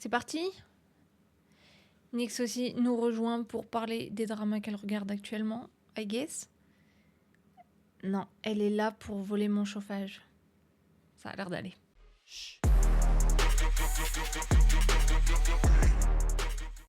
C'est parti. Nyx aussi nous rejoint pour parler des dramas qu'elle regarde actuellement, I guess. Non, elle est là pour voler mon chauffage. Ça a l'air d'aller.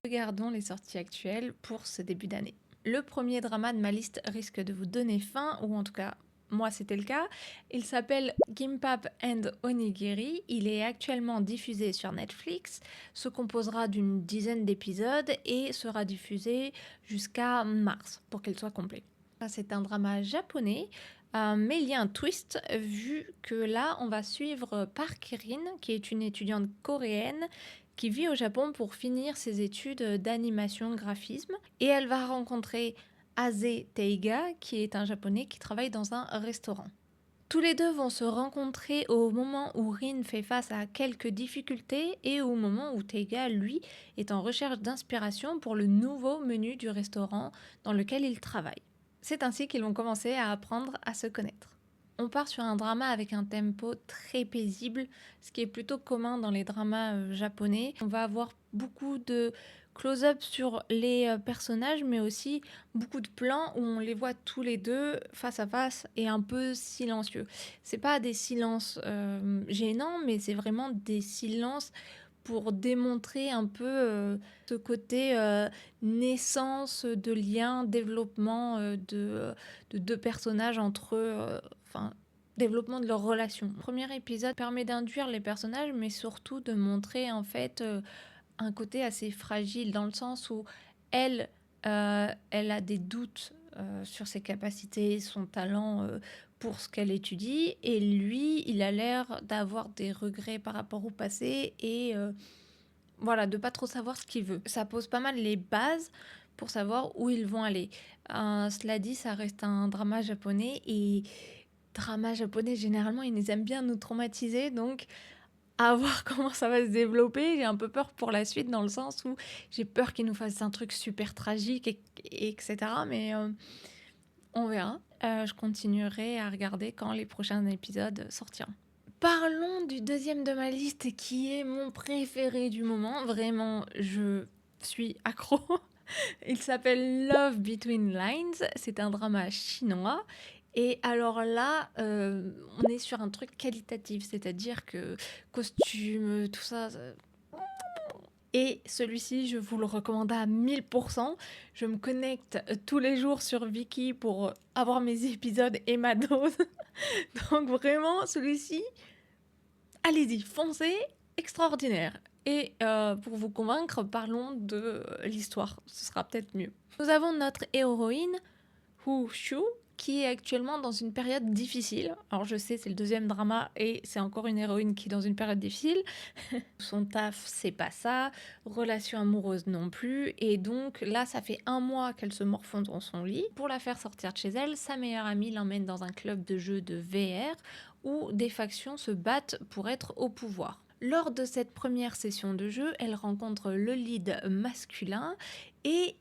Regardons les sorties actuelles pour ce début d'année. Le premier drama de ma liste risque de vous donner faim, ou en tout cas, moi c'était le cas. Il s'appelle Gimpap and Onigiri. Il est actuellement diffusé sur Netflix, se composera d'une dizaine d'épisodes et sera diffusé jusqu'à mars pour qu'il soit complet. C'est un drama japonais, mais il y a un twist vu que là on va suivre Park Rin, qui est une étudiante coréenne qui vit au Japon pour finir ses études d'animation graphisme, et elle va rencontrer Aze Teiga, qui est un japonais qui travaille dans un restaurant. Tous les deux vont se rencontrer au moment où Rin fait face à quelques difficultés et au moment où Teiga, lui, est en recherche d'inspiration pour le nouveau menu du restaurant dans lequel il travaille. C'est ainsi qu'ils vont commencer à apprendre à se connaître. On part sur un drama avec un tempo très paisible, ce qui est plutôt commun dans les dramas japonais. On va avoir beaucoup de close-up sur les personnages, mais aussi beaucoup de plans où on les voit tous les deux face à face et un peu silencieux. C'est pas des silences gênants, mais c'est vraiment des silences pour démontrer un peu ce côté naissance de liens, développement de deux personnages entre eux, développement de leur relation. Le premier épisode permet d'induire les personnages, mais surtout de montrer en fait un côté assez fragile, dans le sens où elle, elle a des doutes sur ses capacités, son talent pour ce qu'elle étudie, et lui, il a l'air d'avoir des regrets par rapport au passé et voilà, de pas trop savoir ce qu'il veut. Ça pose pas mal les bases pour savoir où ils vont aller. Cela dit, ça reste un drama japonais, et drama japonais, généralement, ils aiment bien nous traumatiser, donc à voir comment ça va se développer. J'ai un peu peur pour la suite, dans le sens où j'ai peur qu'ils nous fassent un truc super tragique, etc. Mais on verra. Je continuerai à regarder quand les prochains épisodes sortiront. Parlons du deuxième de ma liste, qui est mon préféré du moment. Vraiment, je suis accro. Il s'appelle Love Between Lines. C'est un drama chinois. Et alors là, on est sur un truc qualitatif, c'est-à-dire que costume, tout ça. Et celui-ci, je vous le recommande à 1000%. Je me connecte tous les jours sur Viki pour avoir mes épisodes et ma dose. Donc vraiment, celui-ci, allez-y, foncez, extraordinaire. Et pour vous convaincre, parlons de l'histoire, ce sera peut-être mieux. Nous avons notre héroïne, Hu Shu, qui est actuellement dans une période difficile. Alors je sais, c'est le deuxième drama et c'est encore une héroïne qui est dans une période difficile. Son taf, c'est pas ça, relation amoureuse non plus, et donc là, ça fait 1 mois qu'elle se morfond dans son lit. Pour la faire sortir de chez elle, sa meilleure amie l'emmène dans un club de jeux de VR où des factions se battent pour être au pouvoir. Lors de cette première session de jeu, elle rencontre le lead masculin et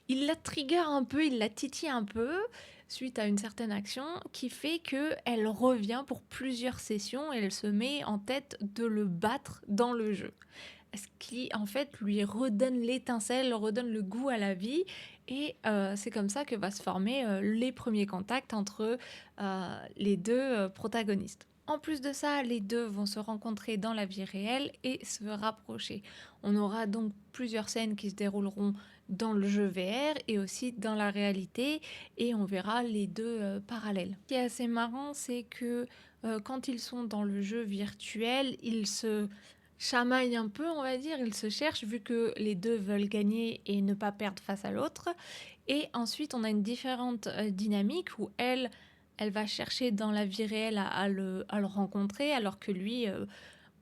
il la trigger un peu, il la titille un peu suite à une certaine action qui fait qu'elle revient pour plusieurs sessions et elle se met en tête de le battre dans le jeu. Ce qui en fait lui redonne l'étincelle, redonne le goût à la vie, et c'est comme ça que va se former les premiers contacts entre les deux protagonistes. En plus de ça, les deux vont se rencontrer dans la vie réelle et se rapprocher. On aura donc plusieurs scènes qui se dérouleront dans le jeu VR et aussi dans la réalité, et on verra les deux parallèles. Ce qui est assez marrant, c'est que quand ils sont dans le jeu virtuel, ils se chamaillent un peu, on va dire, ils se cherchent vu que les deux veulent gagner et ne pas perdre face à l'autre. Et ensuite, on a une différente dynamique où elle va chercher dans la vie réelle à le rencontrer, alors que lui,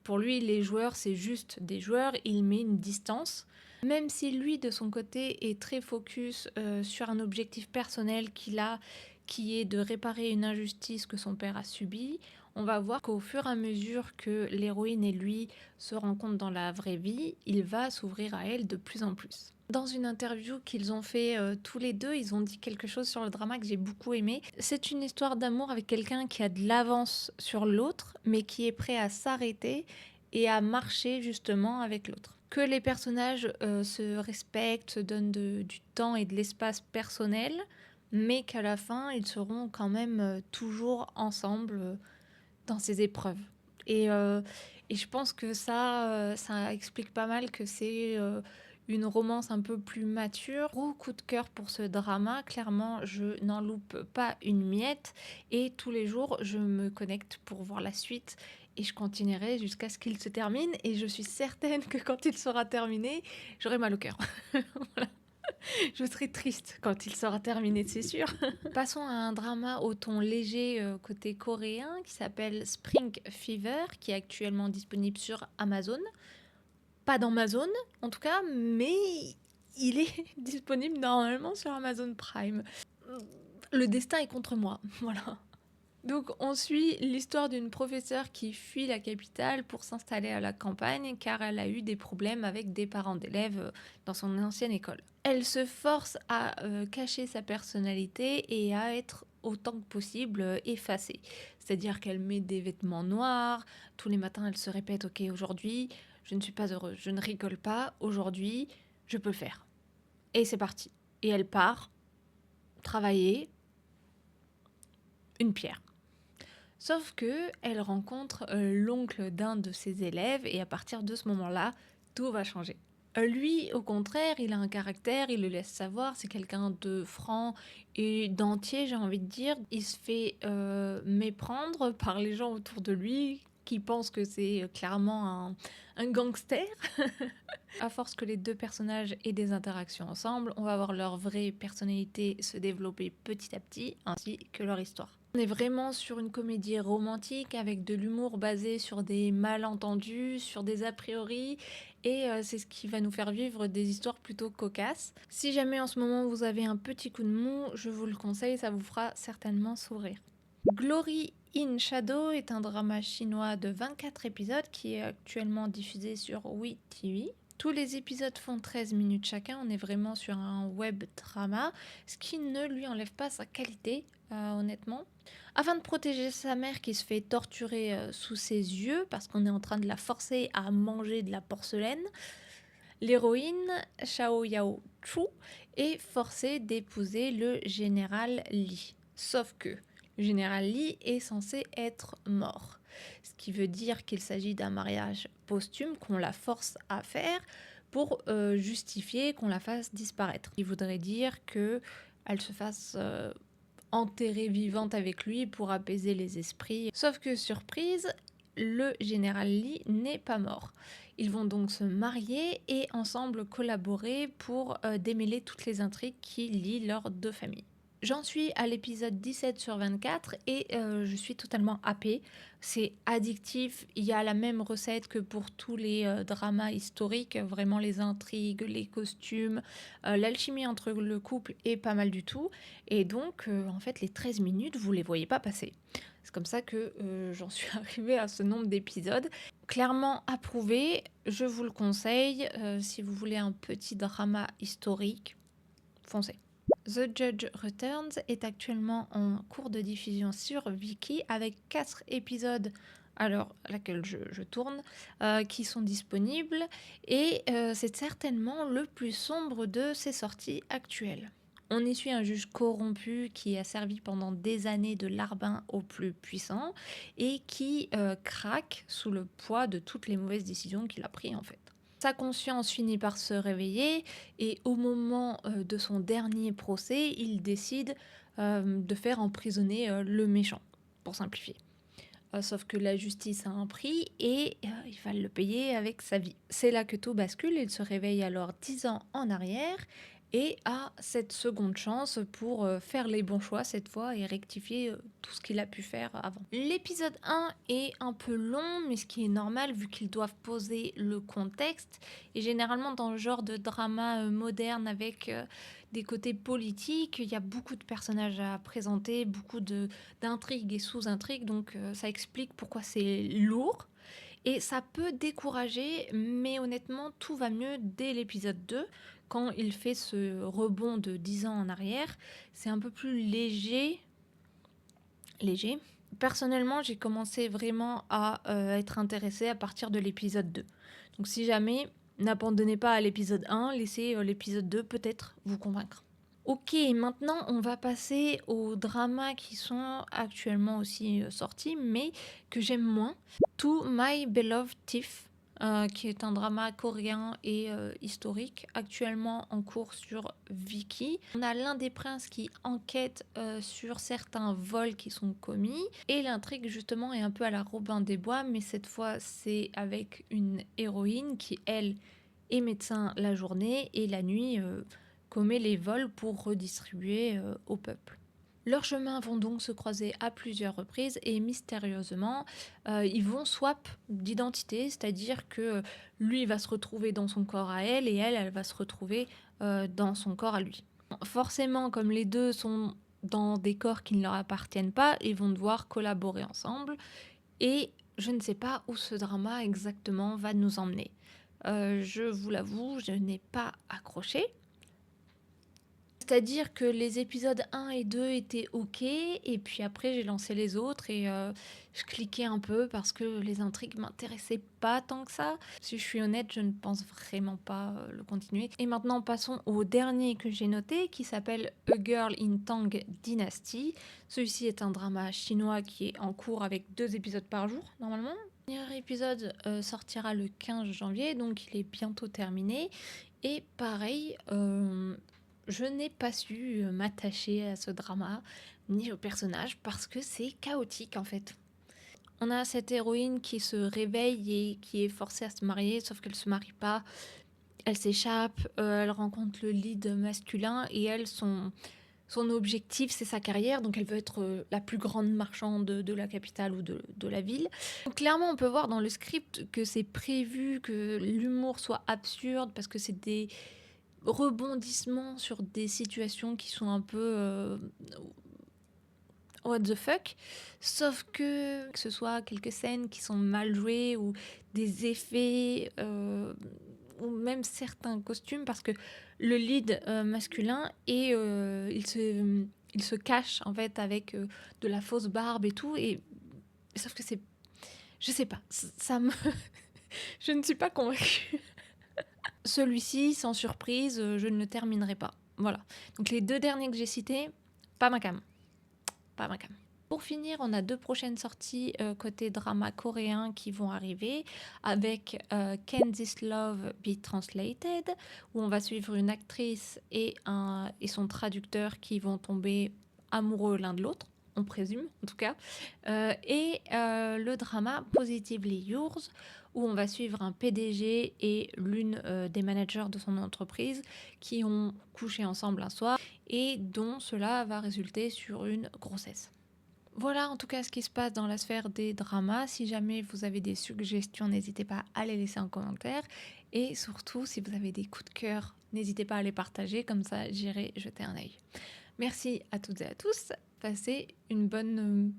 pour lui, les joueurs, c'est juste des joueurs, il met une distance. Même si lui, de son côté, est très focus sur un objectif personnel qu'il a, qui est de réparer une injustice que son père a subie, on va voir qu'au fur et à mesure que l'héroïne et lui se rencontrent dans la vraie vie, il va s'ouvrir à elle de plus en plus. Dans une interview qu'ils ont fait tous les deux, ils ont dit quelque chose sur le drama que j'ai beaucoup aimé. C'est une histoire d'amour avec quelqu'un qui a de l'avance sur l'autre, mais qui est prêt à s'arrêter et à marcher justement avec l'autre. Que les personnages se respectent, se donnent du temps et de l'espace personnel, mais qu'à la fin, ils seront quand même toujours ensemble dans ces épreuves. Et, euh, et je pense que ça explique pas mal que c'est une romance un peu plus mature. Gros coup de cœur pour ce drama. Clairement, je n'en loupe pas une miette. Et tous les jours, je me connecte pour voir la suite. Et je continuerai jusqu'à ce qu'il se termine. Et je suis certaine que quand il sera terminé, j'aurai mal au cœur. Voilà. Je serai triste quand il sera terminé, c'est sûr. Passons à un drama au ton léger côté coréen qui s'appelle Spring Fever, qui est actuellement disponible sur Amazon. Pas d'Amazon en tout cas, mais il est disponible normalement sur Amazon Prime. Le destin est contre moi, voilà. Donc on suit l'histoire d'une professeure qui fuit la capitale pour s'installer à la campagne car elle a eu des problèmes avec des parents d'élèves dans son ancienne école. Elle se force à cacher sa personnalité et à être autant que possible effacée. C'est-à-dire qu'elle met des vêtements noirs, tous les matins elle se répète ok aujourd'hui je ne suis pas heureuse, je ne rigole pas, aujourd'hui je peux le faire. Et c'est parti. Et elle part travailler une pierre. Sauf que elle rencontre l'oncle d'un de ses élèves et à partir de ce moment-là, tout va changer. Lui, au contraire, il a un caractère, il le laisse savoir, c'est quelqu'un de franc et d'entier, j'ai envie de dire. Il se fait méprendre par les gens autour de lui qui pensent que c'est clairement un gangster. À force que les deux personnages aient des interactions ensemble, on va voir leur vraie personnalité se développer petit à petit, ainsi que leur histoire. On est vraiment sur une comédie romantique avec de l'humour basé sur des malentendus, sur des a priori, et c'est ce qui va nous faire vivre des histoires plutôt cocasses. Si jamais en ce moment vous avez un petit coup de mou, je vous le conseille, ça vous fera certainement sourire. Glory in Shadow est un drama chinois de 24 épisodes qui est actuellement diffusé sur WeTV. Tous les épisodes font 13 minutes chacun, on est vraiment sur un web drama, ce qui ne lui enlève pas sa qualité, honnêtement. Afin de protéger sa mère qui se fait torturer sous ses yeux parce qu'on est en train de la forcer à manger de la porcelaine, l'héroïne Xiao Yao Chu est forcée d'épouser le général Li. Sauf que le général Li est censé être mort. Ce qui veut dire qu'il s'agit d'un mariage posthume qu'on la force à faire pour justifier qu'on la fasse disparaître. Il voudrait dire qu'elle se fasse enterrer vivante avec lui pour apaiser les esprits. Sauf que surprise, le général Li n'est pas mort. Ils vont donc se marier et ensemble collaborer pour démêler toutes les intrigues qui lient leurs deux familles. J'en suis à l'épisode 17 sur 24 et je suis totalement happée. C'est addictif, il y a la même recette que pour tous les dramas historiques, vraiment les intrigues, les costumes, l'alchimie entre le couple est pas mal du tout. Et donc, en fait, les 13 minutes, vous les voyez pas passer. C'est comme ça que j'en suis arrivée à ce nombre d'épisodes. Clairement approuvé, je vous le conseille. Si vous voulez un petit drama historique, foncez. The Judge Returns est actuellement en cours de diffusion sur Viki avec 4 épisodes à l'heure à laquelle je tourne qui sont disponibles et c'est certainement le plus sombre de ces sorties actuelles. On y suit un juge corrompu qui a servi pendant des années de larbin au plus puissant et qui craque sous le poids de toutes les mauvaises décisions qu'il a prises en fait. Sa conscience finit par se réveiller et au moment de son dernier procès, il décide de faire emprisonner le méchant, pour simplifier. Sauf que la justice a un prix et il va le payer avec sa vie. C'est là que tout bascule, il se réveille alors 10 ans en arrière et a cette seconde chance pour faire les bons choix cette fois et rectifier tout ce qu'il a pu faire avant. L'épisode 1 est un peu long, mais ce qui est normal vu qu'ils doivent poser le contexte. Et généralement dans le genre de drama moderne avec des côtés politiques, il y a beaucoup de personnages à présenter, beaucoup d'intrigues et sous-intrigues, donc ça explique pourquoi c'est lourd. Et ça peut décourager, mais honnêtement, tout va mieux dès l'épisode 2, quand il fait ce rebond de 10 ans en arrière. C'est un peu plus léger. Personnellement, j'ai commencé vraiment à être intéressée à partir de l'épisode 2. Donc si jamais, n'abandonnez pas à l'épisode 1, laissez l'épisode 2 peut-être vous convaincre. Ok, maintenant on va passer aux dramas qui sont actuellement aussi sortis, mais que j'aime moins. To My Beloved Thief, qui est un drama coréen et historique, actuellement en cours sur Viki. On a l'un des princes qui enquête sur certains vols qui sont commis, et l'intrigue justement est un peu à la Robin des Bois, mais cette fois c'est avec une héroïne qui, elle, est médecin la journée et la nuit commet les vols pour redistribuer au peuple. Leurs chemins vont donc se croiser à plusieurs reprises et mystérieusement, ils vont swap d'identité, c'est-à-dire que lui va se retrouver dans son corps à elle et elle va se retrouver dans son corps à lui. Forcément, comme les deux sont dans des corps qui ne leur appartiennent pas, ils vont devoir collaborer ensemble et je ne sais pas où ce drama exactement va nous emmener. Je vous l'avoue, je n'ai pas accroché. C'est-à-dire que les épisodes 1 et 2 étaient ok, et puis après j'ai lancé les autres et je cliquais un peu parce que les intrigues m'intéressaient pas tant que ça. Si je suis honnête, je ne pense vraiment pas le continuer. Et maintenant passons au dernier que j'ai noté qui s'appelle A Girl in Tang Dynasty. Celui-ci est un drama chinois qui est en cours avec 2 épisodes par jour normalement. Le dernier épisode sortira le 15 janvier, donc il est bientôt terminé. Et pareil, je n'ai pas su m'attacher à ce drama ni au personnage parce que c'est chaotique en fait. On a cette héroïne qui se réveille et qui est forcée à se marier, sauf qu'elle se marie pas. Elle s'échappe, elle rencontre le lead masculin et elle, son objectif, c'est sa carrière. Donc elle veut être la plus grande marchande de la capitale ou de la ville. Donc clairement, on peut voir dans le script que c'est prévu que l'humour soit absurde parce que c'est des rebondissements sur des situations qui sont un peu what the fuck, sauf que ce soit quelques scènes qui sont mal jouées ou des effets ou même certains costumes parce que le lead masculin et il se cache en fait avec de la fausse barbe et tout, et sauf que c'est, je sais pas, ça me je ne suis pas convaincue. Celui-ci, sans surprise, je ne le terminerai pas. Voilà. Donc les 2 derniers que j'ai cités, pas ma cam. Pas ma cam. Pour finir, on a 2 prochaines sorties côté drama coréen qui vont arriver avec Can This Love Be Translated, où on va suivre une actrice et son traducteur qui vont tomber amoureux l'un de l'autre, on présume en tout cas, et le drama Positively Yours, où on va suivre un PDG et l'une des managers de son entreprise qui ont couché ensemble un soir et dont cela va résulter sur une grossesse. Voilà en tout cas ce qui se passe dans la sphère des dramas. Si jamais vous avez des suggestions, n'hésitez pas à les laisser en commentaire. Et surtout, si vous avez des coups de cœur, n'hésitez pas à les partager, comme ça j'irai jeter un œil. Merci à toutes et à tous. Passez une bonne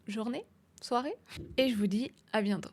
journée, soirée, et je vous dis à bientôt.